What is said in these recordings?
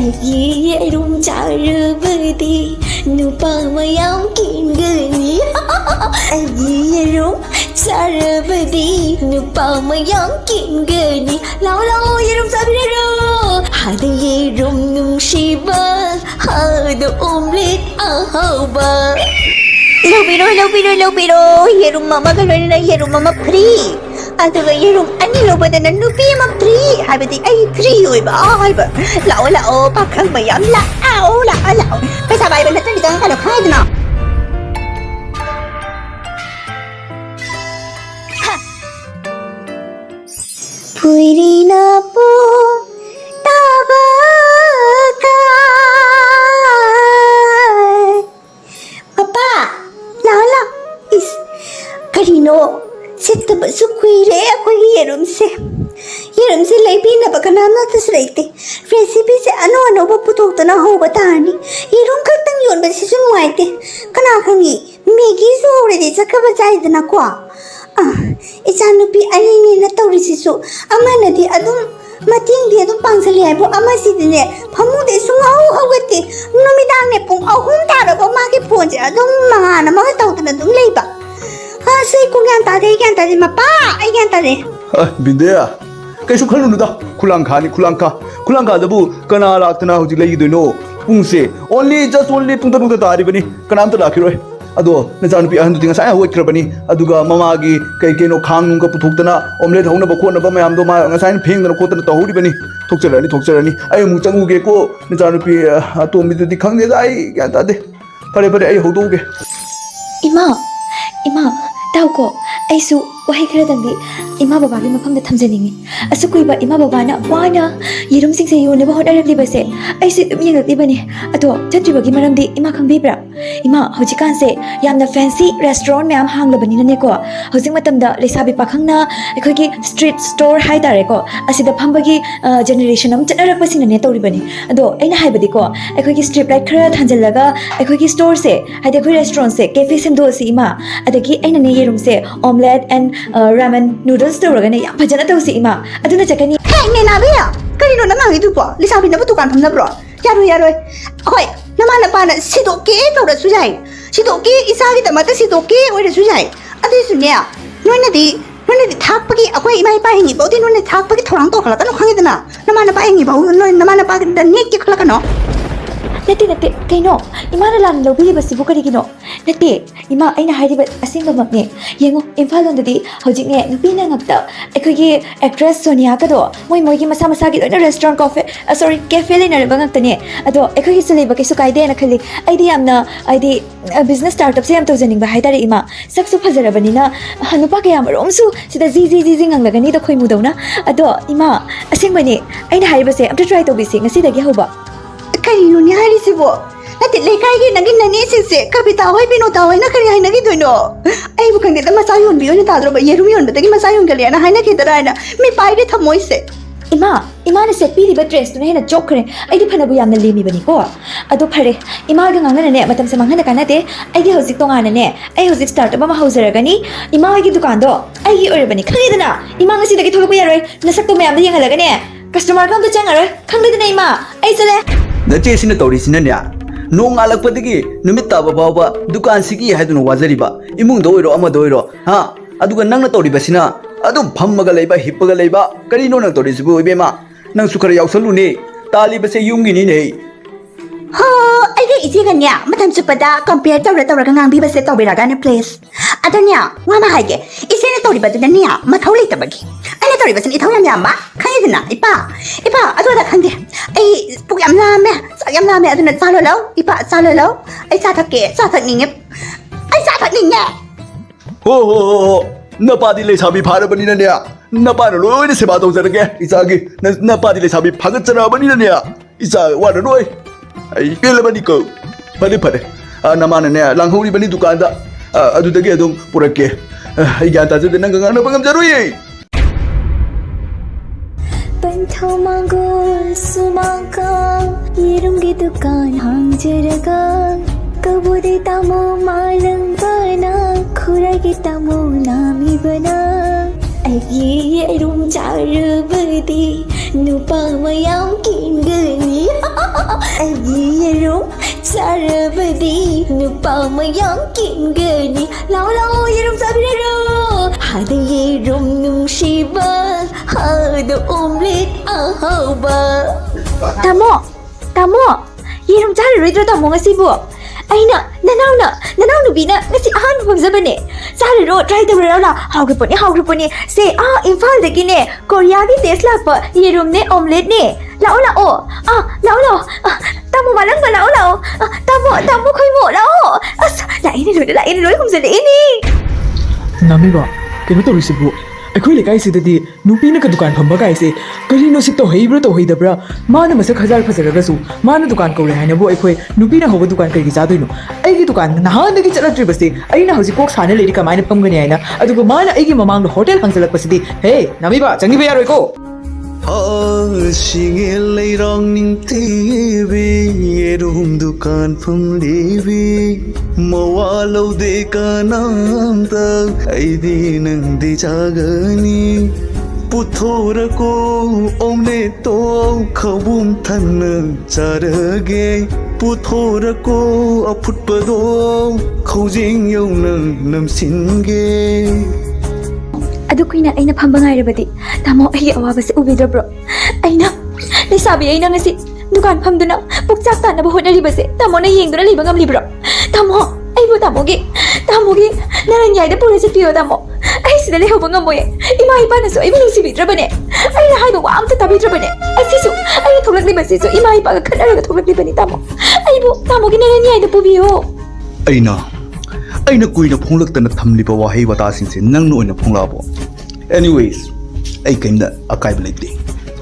Yerum Lallonbi Nupa mayam kingani Yerum Lallonbi Nupa mayam kingani Lao Yerum sabirero Hada Yerum nungshiba Hada omlet ahaba Lobiro Yerum mama galana Yerum mama free Aduga Yerum ani lobadana nupi ma free habadi ai free oiba haiba lao pakhang mayam laoไปสบายไปแล้วจะมีการขายข้าวนะปุยรีนาปูตาบากาป้าแล้วอิสคาริโนเสร็จแต่สุขุยเล่คุยเยรุมเซเลยพี่น่ะปะกันน้ำน่าจะสลายติเรซิปีเสอโนบปุตุกตนะหูบตานี่เยรุมก็ตั้งยนไปสิจุ่มไว้ติขนาดข้างนี้เมกี้สู้เลยดิจะเข้าไปใจดนะกว่าไอ้จานุปีอันนี้นะตัวริสิสุอามาเนี่ยที่อดุมมาทิ้งเดียดุมปังเสลียบุอามาสิเนี่ยพมุเดสุงเอากติน้องมีดังเนี่ยปุ่งเอาหุ่นตาเราก็มาที่ปุ่นจะอดุมมานะมาให้ตัวตนะดุมเลยปะใส่กูแกนตาเดมาป้าไอ้แกนตาเดบินเดียKaisuk kalu nuda kulangka dabu kana laktana hujik lagi dono pungse only pungta tari bani kanam ta lakhiroi ado najan pi ahan dinga sai hoi krabani aduga mama gi kai keno khang nung ka puthokdana omelette hongna ba khona ba mayam do ma ngasai phengdana khotana tahuri bani thokcharani ai mu changu ge ko najan pi atomi du di khangde ai ya ta de pare ai hodo ge ima tauko aisu wahai khara dangdi ima baba gi mafam da thamjaningi asukuiba ima baba na wana yerum sing se yone ba hodarakli base aisi dum yengakli bani ato chatriba gi maramdi ima khangbibra ima hojikan se yamna fancy restaurant mayam hanglabani na ne ko hojing matam da lesabi pakhangna ekhoi gi street store hai tare ko asida phambagi generation am chanarak pasina ne tori bani ado aina haibadi ko ekhoi gi strip light khara thanjallaga ekhoi gi store se haide ekhoi restaurant se cafe semdo si ima adagi aina ne yerum se omelette and ramen noodles tawragane yam phajana tawsi ima aduna chakani hey ne na biya karino na mangi du po lisabi na butukan phamna bro yaroi hoi nama na pa na sidoke tawra su jai sidoke isagi da mata sidoke oi da su jai adi su ne noi na di thakpagi akoi imai pa hingi bodi noi na thakpagi thorang to khala ta no khangi dana nama na pa hingi bau noi nama na pa da nek ki khala kano Nate kaino ima na lan lobi basi bu karigino nate ima aina hariba asinga makne yengo imphal ondadi hojik ne nupi na ngakta ekhogi actress Sonia ka do moi gi masa gi doina restaurant cafe le na bangak tane ado ekhogi sule ba kisu kaide na khali aidi amna aidi business startup se am to janing ba haidare ima saksu phajarabani na hanupa ka yam romsu sida ji ngang lagani do khoi mu dona ado ima asingmani aina hariba se am to try to bisi ngasi dagi hoba karino ni hari sibo nati lekai gi nagin nani sise kapita hoi bino ta hoi na kari hai nagi doino ai bukan de masa yon bi oni ta dro ba yerum yon betagi masa yon gale na hai na ki dara na mi pai de thamoi se ima na set pi riba dress tu na hena joke kare ai di phana bu yamna lemi bani ko ado phare ima ga nganga ne matam se manghana kana te ai gi hojik to ngana ne ai hojik start ba ma hauzaragani ima gi dukan do ai gi ore bani khangi dana ima ngasi dagi tholopu yaroi nasak to mayam da yengalaga ne customer kam to changaroi khangli dana ima ai chale nache sina tawrisina nya nong alakpadagi numit taba bawa dukan sigi haiduna wajariba imung do oiro ama do oiro ha aduga nangna tawribasina adum phammaga leiba hippaga leiba karino nang tawrisibu ibema nang sukhara yausalu ne tali base yumgi ni ne ho ai ga ije ganya matam supada compare tawra ngang bi base tawbira ga ne place adanya wa ma haige ise ne tawriba de ne ma thawli tabagi ana tawriba sin ithawya nya ma khangi dina ipa adu da khande ai puk yam la me aduna salo lo ipa salo lo ai sa thak ninge ho napadi le sabi pharabani na ne napana loina seba tawjarage isagi napadi le sabi phagacharabani na ne isa wada roi ai pelabani ko pare namana ne langhori bani dukan da adudagi adum purake ai gyan ta jade nang ngana bangam jaroi Panthau manggul sumangka yerum gi dukan hangjaraga kabudi tamu malang bana khurai gi tamu nami bana Yerum Lallonbi Nupa mayam kingani Yerum sarabadi nupa mayang kingani lao lao yerum sabirero hada yerum nung shiba hada omelet ahaba Tamo Yerum chararoi tamo ngasibu Aina nanau nubina ngasi ahan pamzabane chararo try tawra la hawgriponi se Imphal dagi ne Korea gi taste lakpa yerum ne omelet ne lao tamo malang ba lao tamo khoi mo lao lai ni loi khum se ni Nami ba keno to risibu Akhoi lekai sidadi nupi na ka dukan phamba kai se kari no sit to heibra to heidabra mana masak hazar phasaraga su mana dukan ko re haina bo akhoi nupi na hoba dukan kai gi jadoi no ai gi dukan na han gi chala tri base ai na hoji kok sane le ri kamai na pamgani haina adugo mana ai gi mamang do hotel hangsalak pasidi he nami ba changi ba yaroi ko Singel leirong ning TV yerum dukan phum levi mawalo de kanam ta aidi nang de chagani puthora ko omne to khawum than charage puthora ko aput pado khojing yau nang nam singe Adu kuina aina phamba ngairabadi tamo ai awaba se ubidabro aina lesabi aina ngasi dukan phamduna pukchak ta na bo honari base tamo na yengdura liba ngam libro tamo ai bo tamogi naran yai da pura se piyo tamo ai sida le hoba ngamoye ima ipa na so ai bulu sibidra bane ai na haiba wa amta tabidra bane asisu ai thulak liba se so ima ipa ga khanara ga thulak liba ni tamo ai bo tamogi naran yai da pubiyo aina kuina phonglak tana thamliba wahei wata singse nangno oina phonglabo anyways ai kaimda akai blate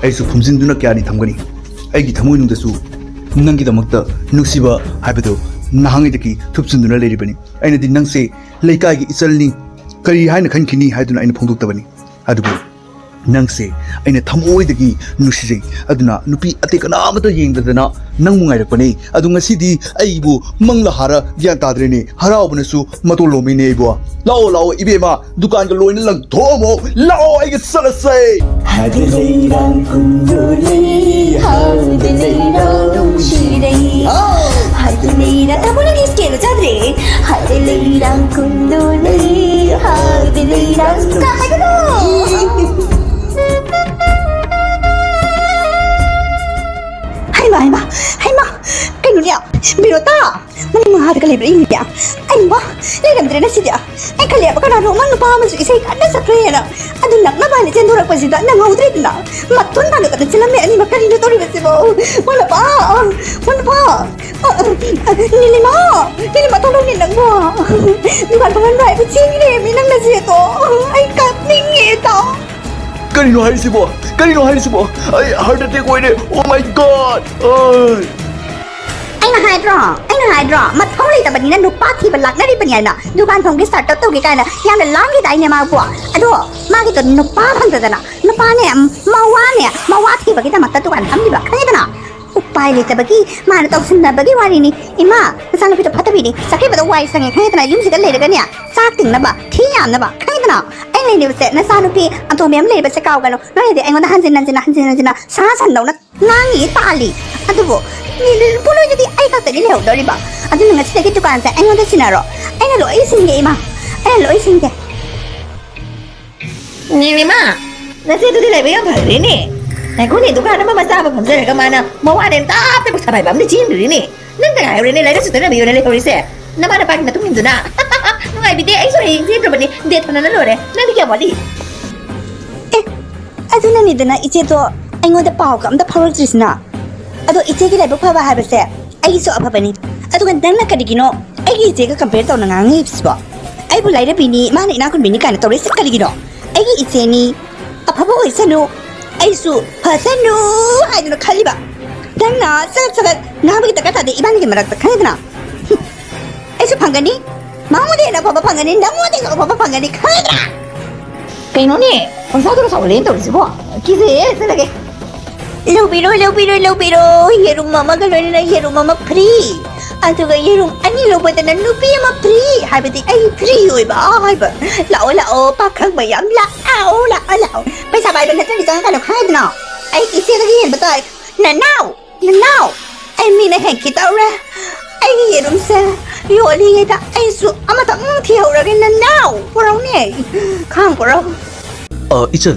ai su phumjin duna kyani thamgani ai gi thamoi nungda su nangi damakta nuksiba haibado nahangi daki thupsin duna leribani aina di nangse leikai gi isalni kari haina khankhini haiduna aina phongduk tabani adugo nangse aina thamoi dagi nuksijai aduna nupi ate kana amata yengdadana nang mungai rakpani adu ngasidi aibu mangla hara gyan tadrene haraubna su matolomi ne ibo lao ibema dukan ga loina lang thomo lao ai ga salasai Hadileirang kunduli hadileirang shirei hadileira tamo lagi skelo chadre hadileirang kunduli hadileirang kahagano Haima, kaino niya, birota, mani mga ka libre niya. Ay ba, liramdre na siya. Ay kaliya pa ka na rumang lupaman sa isay ka na sa prera. Adun lang na bali dyan durak pa sila nang haudrit na. Matun na natin sila may anima kanino to rin mo. Wala pa. Nilima tulong nilang mo. Dukan pa man ba, ipitsingin minang na siya to. Ay kapning ito. kanino haisibo ai heart attack oine oh my god Anh hydro mà không lấy tập bệnh nên nụ party bật lạc nó đi bệnh này nè dukan phòng cái start tôi cái này nè yang là lang cái này mà của aduh mà cái tuần nụ pa thằng tuần nè nụ pa nè mau quá thì bagi kita mata dukan kami juga kan itu nè upay lấy bagi mà nó tao xin là bagi wari ni ima sana kita patah bini sakit pada wai sange kan itu nè yung sih kan lấy được nè sakit nè ba thiam nè ba kan itu nè anh lấy được sẽ nó sao nupi antum mem lấy được sẽ kau kan nó lấy được anh còn hansin sa san đâu nó nangi tali aduh Puluh jadi ay kata dia lewat dari bang. Aduh nggak sih gitu kan saya. Ayo udah sinaro. Ayo lo isin ke ima. Ayo lo isin ke. Ni ma. Nasi itu dia lebih apa hari ni? Aku ni tu kan nama masa apa pun saya ke mana. Mau ada yang tapi aku sampai bam di sini hari ni. Nanti hari ni lagi sudah nabi orang lagi hari saya. Nama ada pagi natung itu na. Ngai bide ay sorry sih berapa ni? Dia tu nana lo deh. Nanti क्या बोली? Aduh nani tu na ice tu. Ayo udah pau kam dah power tris na. Aduh, ice kita ibu apa habis ya? Ayo so apa ni? Aduh kan dan nak kadi kino. Ayo ice kita compare tau nang angin sebab. Ayo bulai dah bini mana nak kun bini kan? Tahu resep kadi kino. Ayo ice ni apa ice nu? Ayo su pasal nu. Ayo nak kali ba? Dan na sangat nak bagi tak kata deh iban lagi merak tak kan itu na? Ayo su panggan ni. Mau deh nak apa panggan ni? Nak mau deh apa panggan ni? Kan itu na? Kino ni. Pasal tu rasa boleh tahu sebab. Kisah saya lagi. Lupiro, yerum mama galon na yerum mama free. Ato ga yerum ani lo bata na nupi ma free. Habiti ay free oi ba ay ba. Lao pakang bayam lao. Pai sabay ba natin isang kanok hay na. Ay kisi lagi yan batay. Na now. Ay Nina Henki Taura. I hear him say, you are the I saw Amatang Theoragan now. For only. Come, girl. Ichon,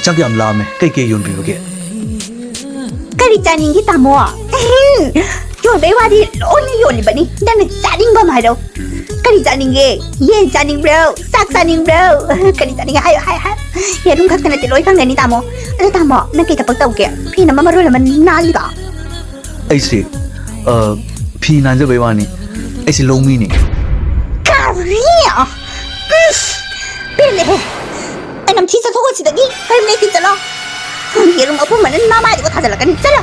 chắc yam làm mày, cái kia yun bị cái. Cái đi cha nhìn cái tà mò. Rồi bé qua đi, ôi yun đi bạn đi, đang là cha nhìn bao mai đâu. Cái đi cha nhìn ghê, yên cha nhìn bro, sắc cha nhìn bro. Cái đi cha nhìn hay. Ya đúng khác cái này chỉ lối khác này đi tà mò. Cái tà mò, nó kia tập bắt đầu kìa. Phi nó mà rồi là mình nál đi đó. Ấy xí, phi nan cho bé qua nè, ấy xí lâu mi nè. Caria. Bên này. Anh nằm chi sao thôi chỉ được đi, cái này thì sao? Yerum ở mà nên mama thì có thật là cái sao?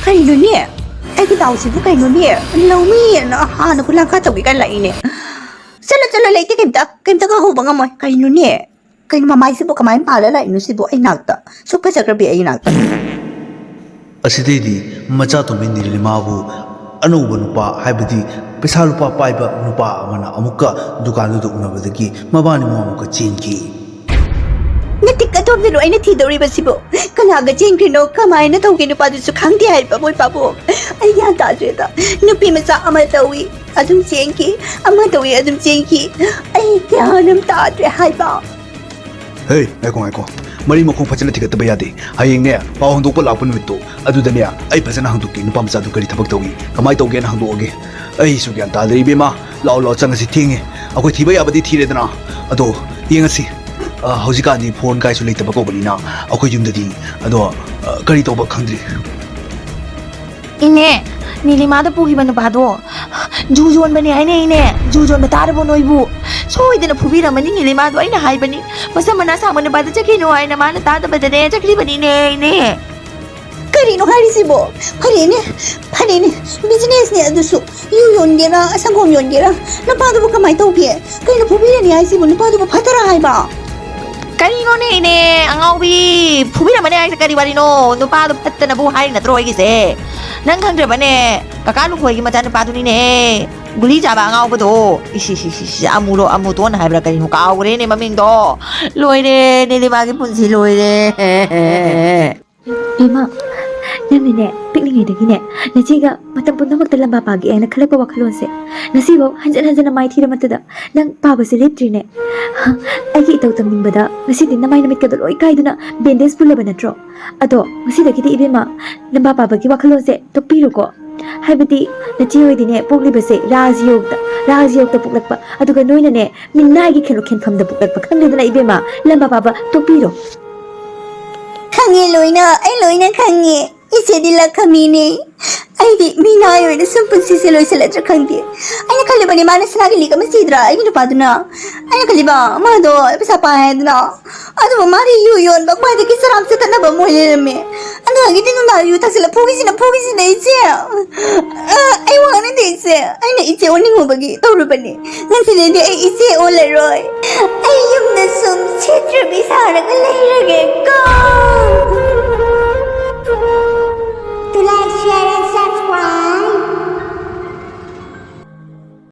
Cái này nè, cái đầu chỉ cái này nè, lâu mi nó nó cũng làm khác tụi cái lại nè. Sao là lấy cái kem ta có hộp bằng không cái nè, cái mà mai sẽ bộ cái máy bà lại nó sẽ bộ anh nào ta, số cái giờ cái bị anh nào ta. Ở đây thì mà cha tụi mình đi làm mau, anh ông bận pa hay bận đi, pesa lupa pai ba lupa mà nào amuka dukaan itu una benda ki, mà ba ni mau amuka cengki. Nanti kata orang lain nanti dori basibo. Kalau agak cengkri no, kamai na tahu kini padu sukang dia hai baboy babu. Ayah tak cerita. Nupi masa amat tahu, adum cengki, amat tahu adum cengki. Ayah nam tak cerita hai ba. Hey, aku. Mari mau kong pasal tiga terbayar deh. Hari ini, bawa untuk pelak pun itu. Adu dan ya, ay pasal nak hantuk ni, numpam satu kali tabak tahu. Kamai tahu kan hantuk oke. Ay sugian tak dari bema, lau jangan si tinggi. Aku tiba ya badi tiada dana. Aduh, yang sih. Hausikani phone kai su leitaba ko bani na akoi yum dadi ado kari toba khangdri ine nilima da puhi banu bado jujon bani aine ine jujon batar bo noibu soi dena phubi ramani nilima do aina hai bani masa mana sa mana bada chaki no aina mana ta da bada ne chakri bani ne ine Kari no hari sibo. Hari ni business ni adusu. You yongera, sangkom yongera. Napadu buka mai tahu ke? Kari no phubi ni ai sibo, napadu buka patara hai ba. Karino ne ine angaubi phubi ramani ai kari bari no nupa do patta na bu hai na troi gi se nang khang de bane kaka lu khoi gi mata nupa du ni ne guli ja ba angau do isi amulo amuto na hai bra kari no ka aure ne maming do loi re ne le ba gi punsi loi re Ima, namine picnic ni degi ne. Najiga matam pun namak dalam bapa gi anak kelak bawa kelon se. Nasibo hanjan namai thira matada nang bapa se leptri ne. Agi tau tamning bada ngasi din namai namit kadol oi kai duna bendes pula banatro. Ado ngasi dagi di ibema lamba bapa gi wakelon se topiru ko. Haibati naji hoi dine pokli base rajyog ta puklakpa aduga noina ne minnai gi khelo khen pham da puklakpa khangde duna ibema lamba bapa topiru. Kange loina kange. Ise dila kami ni. Ay di minay oy na sumpun sisiloy sa letra kange. Ay nakaliba ni mana sinagi liga masidra. Ay ginupado na. Ay nakaliba mado pasapahed na. Ano ba mari yun bagmadi kisaram sa tanaba mo hilami. Ano lagi tinundayo ta sila pugis na ise. Ay wala na ise. Ay na ise uning mo bagi. Tawro ba ni? Nang sila di ay ise o leroy. Ay yung nasum chitra bisa na kalay rage ko.